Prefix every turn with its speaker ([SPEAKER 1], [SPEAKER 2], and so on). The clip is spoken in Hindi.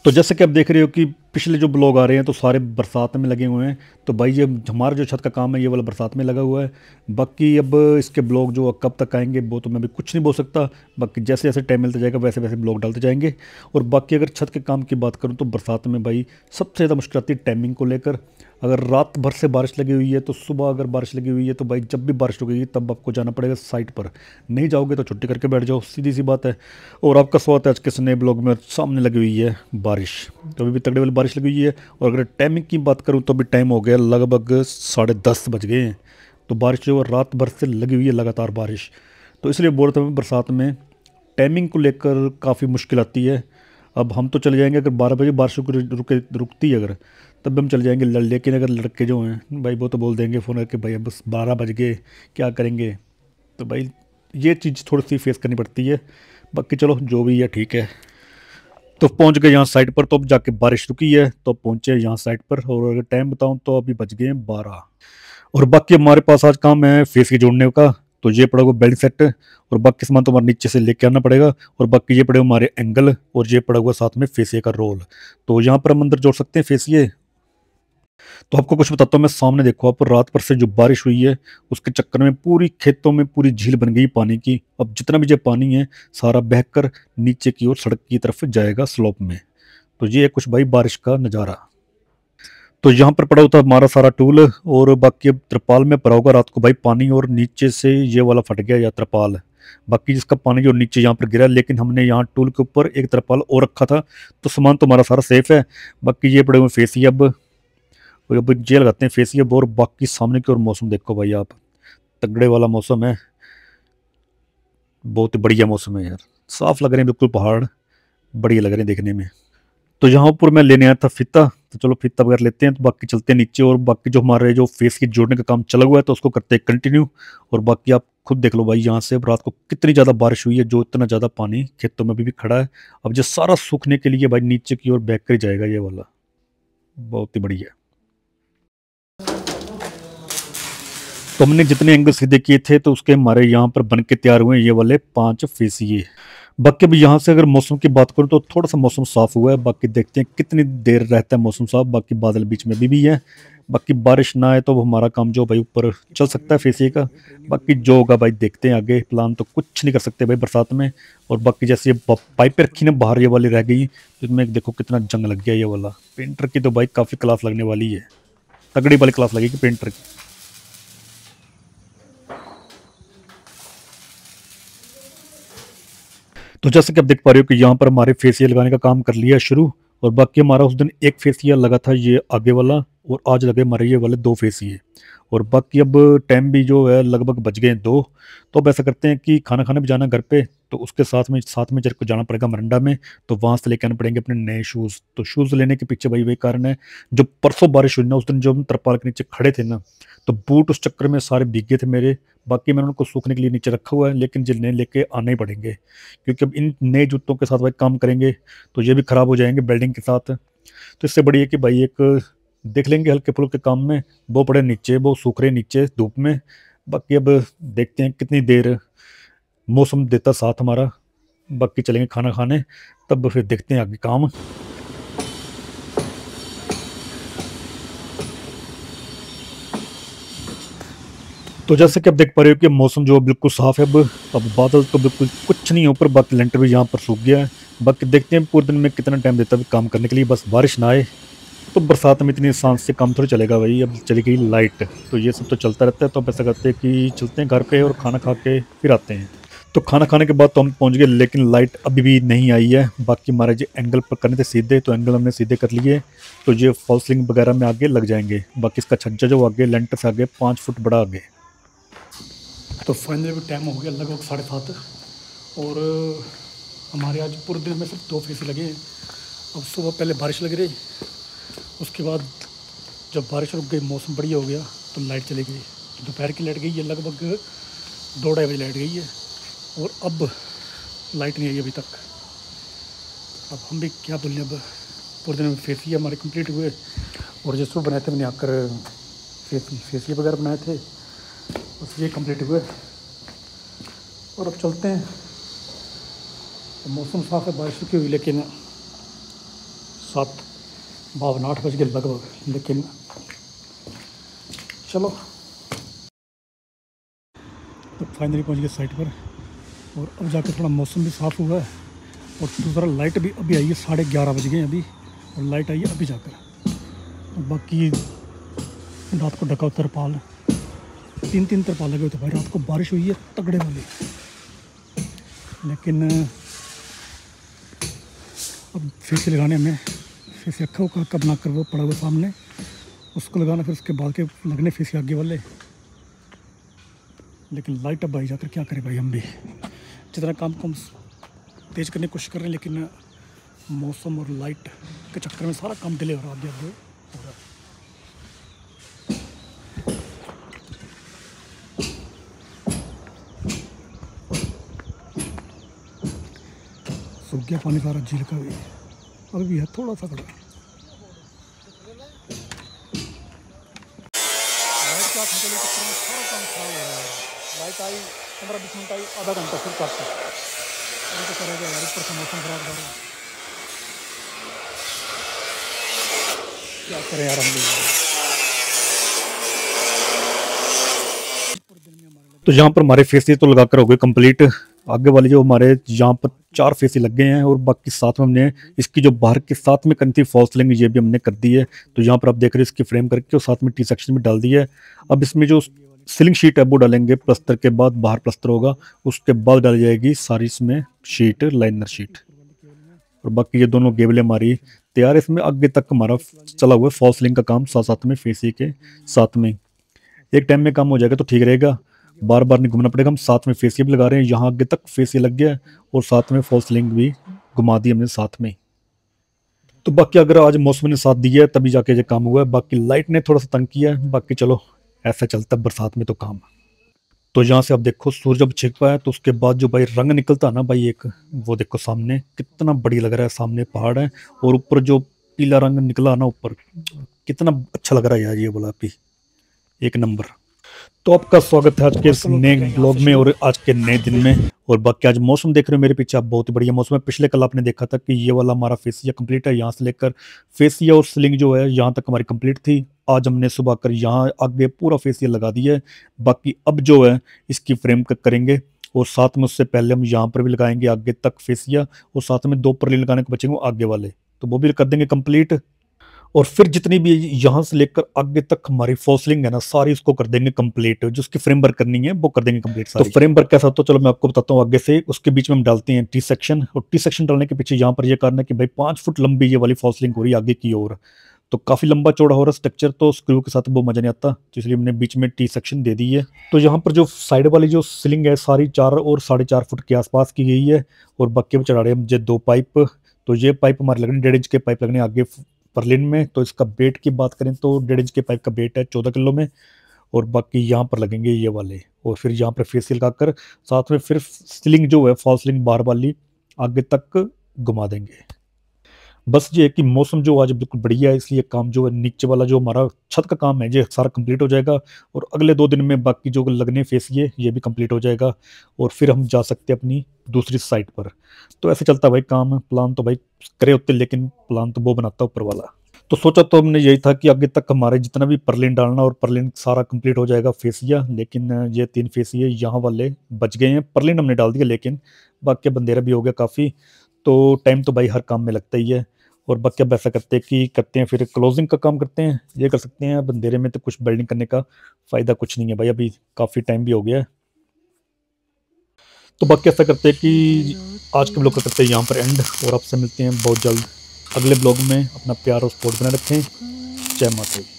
[SPEAKER 1] तो जैसे कि आप देख रहे हो कि पिछले जो ब्लॉग आ रहे हैं तो सारे बरसात में लगे हुए हैं। तो भाई ये हमारा जो छत का काम है ये वाला बरसात में लगा हुआ है। बाकी अब इसके ब्लॉग जो कब तक आएंगे वो तो मैं भी कुछ नहीं बोल सकता। बाकी जैसे जैसे टाइम मिलता जाएगा वैसे वैसे ब्लॉग डालते जाएंगे। और बाकी अगर छत के काम की बात करूँ तो बरसात में भाई सबसे ज़्यादा मुश्किल आती है टाइमिंग को लेकर। अगर रात भर से बारिश लगी हुई है तो सुबह अगर बारिश लगी हुई है तो भाई जब भी बारिश रुकेगी तब आपको जाना पड़ेगा साइट पर। नहीं जाओगे तो छुट्टी करके बैठ जाओ, सीधी सी बात है। और आपका स्वागत है आज के नए ब्लॉग में। सामने लगी हुई है बारिश, तो अभी भी तगड़े वाली बारिश लगी हुई है। और अगर टाइमिंग की बात करूँ तो अभी टाइम हो गया लगभग 10:30 बज गए हैं। तो बारिश जो है रात भर से लगी हुई है लगातार बारिश। तो इसलिए बोल रहा था मैं बरसात में टाइमिंग को लेकर काफ़ी मुश्किल आती है। अब हम तो चले जाएंगे अगर 12 बजे बारिश रुकती है अगर, तब हम चले जाएंगे। लेकिन अगर लड़के जो हैं भाई वो तो बोल देंगे फ़ोन करके भाई अब बस 12 बज गए, क्या करेंगे। तो भाई ये चीज़ थोड़ी सी फेस करनी पड़ती है। बाकी चलो जो भी है ठीक है। तो पहुंच गए यहाँ साइट पर, तो अब जाके बारिश रुकी है तो पहुंचे यहाँ साइट पर। और अगर टाइम बताऊं तो अभी बज गए हैं 12। और बाकी हमारे पास आज काम है फेस के जोड़ने का। तो ये पड़ा हुआ बेल्ट सेट, और बाकी सामान तो हमारे नीचे से लेके आना पड़ेगा। और बाकी ये पड़े हुए हमारे एंगल, और ये पड़ा हुआ साथ में फेसिए का रोल। तो यहाँ पर हम अंदर जोड़ सकते हैं फेसिए। तो आपको कुछ बताता हूँ मैं, सामने देखो आप, रात भर से जो बारिश हुई है उसके चक्कर में पूरी खेतों में पूरी झील बन गई पानी की। अब जितना भी जो पानी है सारा बहकर नीचे की ओर सड़क की तरफ जाएगा स्लोप में। तो ये है कुछ भाई बारिश का नज़ारा। तो यहाँ पर पड़ा होता है हमारा सारा टूल। और बाकी अब त्रिपाल में पड़ा होगा रात को भाई पानी, और नीचे से ये वाला फट गया या त्रिपाल। बाकी जिसका पानी जो नीचे यहाँ पर गिरा, लेकिन हमने यहाँ टूल के ऊपर एक त्रिपाल और रखा था। तो सामान तो हमारा सारा सेफ है। बाकी ये पड़े हुए फेसी अब, और अब ये लगाते हैं फेसी अब। और बाकी सामने की ओर मौसम देखो भाई आप, तगड़े वाला मौसम है। बहुत ही बढ़िया मौसम है यार, साफ लग रहे हैं बिल्कुल पहाड़, बढ़िया लग रहे हैं देखने में। तो यहाँ पर मैं लेने आया था फीता, तो चलो फीता वगैरह लेते हैं। तो बाकी चलते हैं नीचे, और बाकी जो हमारे जो फेस की जोड़ने का काम चला हुआ है तो उसको करते हैं कंटिन्यू। और बाकी आप खुद देख लो भाई यहाँ से अब रात को कितनी ज़्यादा बारिश हुई है, जो इतना ज़्यादा पानी खेतों में भी खड़ा है। अब जो सारा सूखने के लिए भाई नीचे की ओर बैक कर जाएगा ये वाला, बहुत ही बढ़िया। तो हमने जितने एंगल सीधे किए थे तो उसके हमारे यहाँ पर बन के तैयार हुए ये वाले 5 फेसिए। बाकी अब यहाँ से अगर मौसम की बात करूँ तो थोड़ा सा मौसम साफ हुआ है। बाकी देखते हैं कितनी देर रहता है मौसम साफ। बाकी बादल बीच में भी है। बाकी बारिश ना आए तो हमारा काम जो भाई ऊपर चल सकता है फेसिए का। बाकी जो होगा भाई देखते हैं आगे, प्लान तो कुछ नहीं कर सकते भाई बरसात में। और बाकी जैसे ये पाइपें रखी ना बाहर ये वाली रह गई, जिसमें देखो कितना जंग लग गया ये वाला। पेंटर की तो भाई काफ़ी क्लास लगने वाली है, तगड़ी वाली क्लास लगेगी पेंटर की। तो जैसे कि आप देख पा रहे हो कि यहाँ पर हमारे फेसियल लगाने का काम कर लिया शुरू। और बाकी हमारा उस दिन एक फेसियल लगा था ये आगे वाला, और आज लगे हमारे ये वाले 2 फेसिए। और बाकी अब टाइम भी जो है लगभग बज गए 2। तो अब ऐसा करते हैं कि खाना खाने भी जाना घर पे, तो उसके साथ में जब को जाना पड़ेगा मरंडा में। तो वहाँ से लेके आने पड़ेंगे अपने नए शूज़। तो शूज़ लेने के पीछे भाई वही कारण है, जो परसों बारिश हुई ना उस दिन जो हम तरपाल के नीचे खड़े थे ना, तो बूट उस चक्कर में सारे भीगे थे मेरे। बाकी मैंने उनको सूखने के लिए नीचे रखा हुआ है, लेकिन जिन नए लेके आने ही पड़ेंगे, क्योंकि अब इन नए जूतों के साथ भाई काम करेंगे तो ये भी ख़राब हो जाएंगे बेल्डिंग के साथ। तो इससे बढ़िया कि भाई एक देख लेंगे हल्के फुल्के काम में, वो पड़े नीचे, वो सूख रहे नीचे धूप में। बाकी अब देखते हैं कितनी देर मौसम देता साथ हमारा। बाकी चलेंगे खाना खाने, तब फिर देखते हैं आगे काम। तो जैसे कि आप देख पा रहे हो कि मौसम जो है बिल्कुल साफ है। अब बादल तो बिल्कुल कुछ नहीं है ऊपर, बाकी लेंटर भी यहाँ पर सूख गया है। बाकी देखते हैं पूरे दिन में कितना टाइम देता है काम करने के लिए, बस बारिश ना आए। तो बरसात में इतनी सांस से काम थोड़ी चलेगा भाई। अब चली गई लाइट, तो ये सब तो चलता रहता है। तो अब ऐसा करते हैं कि चलते हैं घर पे और खाना खा के फिर आते हैं। तो खाना खाने के बाद तो हम पहुंच गए, लेकिन लाइट अभी भी नहीं आई है। बाकी हमारे जो एंगल पर करने थे सीधे, तो एंगल हमने सीधे कर लिए। तो ये फॉल सीलिंग वगैरह में आगे लग जाएंगे। बाकी इसका छज्जा जो आगे लेंटर से आगे 5 फुट बड़ा आगे। तो फाइनली भी टाइम हो गया लगभग 7:30। और हमारे आज पूरे दिन में सिर्फ 2 फेस लगे हैं। अब सुबह पहले बारिश लग रही, उसके बाद जब बारिश रुक गई मौसम बढ़िया हो गया तो लाइट चली गई। दोपहर की लाइट गई है लगभग 2-2:30 बजे लाइट गई है, और अब लाइट नहीं आई अभी तक। अब हम भी क्या बोलें, अब पूरे दिन में फेसिए हमारे कंप्लीट हुए। और जो बनाए थे मैंने आकर फेसिए वगैरह बनाए थे, बस ये कंप्लीट हुए। और अब चलते हैं। तो मौसम साफ है, बारिश रुकी हुई, लेकिन 7:52 बज गए लगभग, लेकिन चलो तो फाइनली पहुंच गए साइट पर। और अब जाकर थोड़ा मौसम भी साफ़ हुआ है और दूसरा लाइट भी अभी आई है, 11:30 बज गए अभी, और लाइट आई है अभी जाकर। और बाकी रात को ढका तरपाल, 3 तरपाल लगे हुए थे भाई। रात को बारिश हुई है तगड़े वाली, लेकिन अब फेसी लगाने हमें, फेसी अक्खा उक्का कब ना कर वो पड़ा हुआ सामने, उसको लगाना, फिर उसके बाद के लगने फेसी आगे वाले। लेकिन लाइट अब आई जाकर क्या करें भाई, हम भी जितना काम को हम तेज़ करने की कोशिश कर रहे हैं, लेकिन मौसम और लाइट के चक्कर में सारा काम डिले हो रहा है, आगे आगे हो रहा है। सूख गया पानी सारा झील का भी, अभी भी है थोड़ा सा खड़ा। लाइट का घंटे के चक्कर में सारा काम खराब हो रहा है। लाइट आई 15-20 मिनट आई, आधा घंटा फिर काटता अभी तो करेगा यार, ऊपर से मौसम खराब हो रहा है, क्या करें यार हम भी। तो यहाँ पर हमारे फेसी तो लगाकर हो गए कंप्लीट। आगे वाले जो हमारे यहाँ पर 4 फेसी लग गए हैं, और बाकी साथ में हमने इसकी जो बाहर के साथ में करनी थी फॉल्स सीलिंग, ये भी हमने कर दी है। तो यहाँ पर आप देख रहे हैं इसकी फ्रेम करके, और साथ में टी सेक्शन भी डाल दी है। अब इसमें जो सीलिंग शीट है वो डालेंगे, प्लस्तर के बाद बाहर प्लस्तर होगा, उसके बाद डाली जाएगी सारी इसमें शीट, लाइनर शीट। और बाकी ये दोनों गेबलें हमारी तैयार है। इसमें आगे तक हमारा चला हुआ है फॉल्स सीलिंग का काम, साथ साथ में फेसी के साथ में। एक टाइम में काम हो जाएगा तो ठीक रहेगा, बार बार नहीं घूमना पड़ेगा। हम साथ में फेसियल भी लगा रहे हैं, यहाँ आगे तक फेसियल लग गया है, और साथ में फॉल्स सीलिंग भी घुमा दी हमने साथ में। तो बाकी अगर आज मौसम ने साथ दिया है तभी जाके ये काम हुआ है, बाकी लाइट ने थोड़ा सा तंग किया है। बाकी चलो ऐसा चलता है बरसात में तो काम। तो यहाँ से आप देखो सूरज जब छिप पाया तो उसके बाद जो भाई रंग निकलता है ना भाई एक, वो देखो सामने कितना बढ़िया लग रहा है। सामने पहाड़ है और ऊपर जो पीला रंग निकला ना ऊपर, कितना अच्छा लग रहा है यार, ये बोला भी एक नंबर। तो आपका स्वागत है आज के इस नए ब्लॉग में और आज के नए दिन में। और बाकी आज मौसम देख रहे हो मेरे पीछे आप, बहुत ही बढ़िया मौसम है। पिछले कल आपने देखा था कि ये वाला हमारा फेसिया कंप्लीट है, यहाँ से लेकर फेसिया और सीलिंग जो है यहाँ तक हमारी कंप्लीट थी। आज हमने सुबह कर यहाँ आगे पूरा फेसिया लगा दिया है। बाकी अब जो है इसकी फ्रेम कट करेंगे, और साथ में उससे पहले हम यहाँ पर भी लगाएंगे आगे तक फेसिया, और साथ में 2 परली लगाने को बचेंगे आगे वाले, तो वो भी कर देंगे कंप्लीट। और फिर जितनी भी यहाँ से लेकर आगे तक हमारी फॉसलिंग है ना, सारी इसको कर देंगे कंप्लीट। जो उसकी फ्रेम वर्क करनी है वो कर देंगे कंप्लीट सारी। तो फ्रेम वर्क कैसा होता है चलो मैं आपको बताता हूँ आगे से। उसके बीच में हम डालते हैं टी सेक्शन, और टी सेक्शन डालने के पीछे यहाँ पर ये कारण है कि भाई 5 फुट लंबी ये वाली फॉसलिंग हो रही है आगे की ओर, तो काफी लंबा चौड़ा हो रहा है स्ट्रक्चर, तो स्क्रू के साथ वो मजा नहीं आता, तो इसलिए हमने बीच में टी सेक्शन दे दी है। तो यहाँ पर जो साइड वाली जो सीलिंग है सारी 4 और 4.5 फुट के आसपास की गई है, और बक्के में चढ़ा रहे हैं मुझे 2 पाइप। तो ये पाइप हमारे लगने 1.5 इंच के पाइप लगने आगे परलिन में। तो इसका वेट की बात करें तो 1.5 इंच के पाइप का वेट है 14 किलो में, और बाकी यहाँ पर लगेंगे ये वाले, और फिर यहाँ पर फेसियल का कर साथ में फिर सीलिंग जो है फॉल सीलिंग बाहर वाली आगे तक घुमा देंगे। बस ये है कि मौसम जो आज बिल्कुल बढ़िया है, इसलिए काम जो है नीचे वाला जो हमारा छत का काम है ये सारा कंप्लीट हो जाएगा, और अगले 2 दिन में बाकी जो लगने फेसिए ये भी कंप्लीट हो जाएगा, और फिर हम जा सकते हैं अपनी दूसरी साइट पर। तो ऐसे चलता भाई काम, प्लान तो भाई करे होते लेकिन प्लान तो वो बनाता ऊपर वाला। तो सोचा तो हमने यही था कि आगे तक हमारे जितना भी परलिन डालना और परलिन सारा कंप्लीट हो जाएगा फेसिया, लेकिन ये 3 फेसिए यहाँ वाले बच गए हैं। परलिन हमने डाल दिया लेकिन बाकी बंदेरा भी हो गया काफ़ी, तो टाइम तो भाई हर काम में लगता ही है। और बाकी अब ऐसा करते हैं फिर क्लोजिंग का काम करते हैं, ये कर सकते हैं। अब अंधेरे में तो कुछ बिल्डिंग करने का फ़ायदा कुछ नहीं है भाई, अभी काफ़ी टाइम भी हो गया है। तो बाकी ऐसा करते हैं कि आज के ब्लॉग का करते हैं यहाँ पर एंड, और आपसे मिलते हैं बहुत जल्द अगले ब्लॉग में। अपना प्यार और सपोर्ट बनाए रखें। जय माता दी।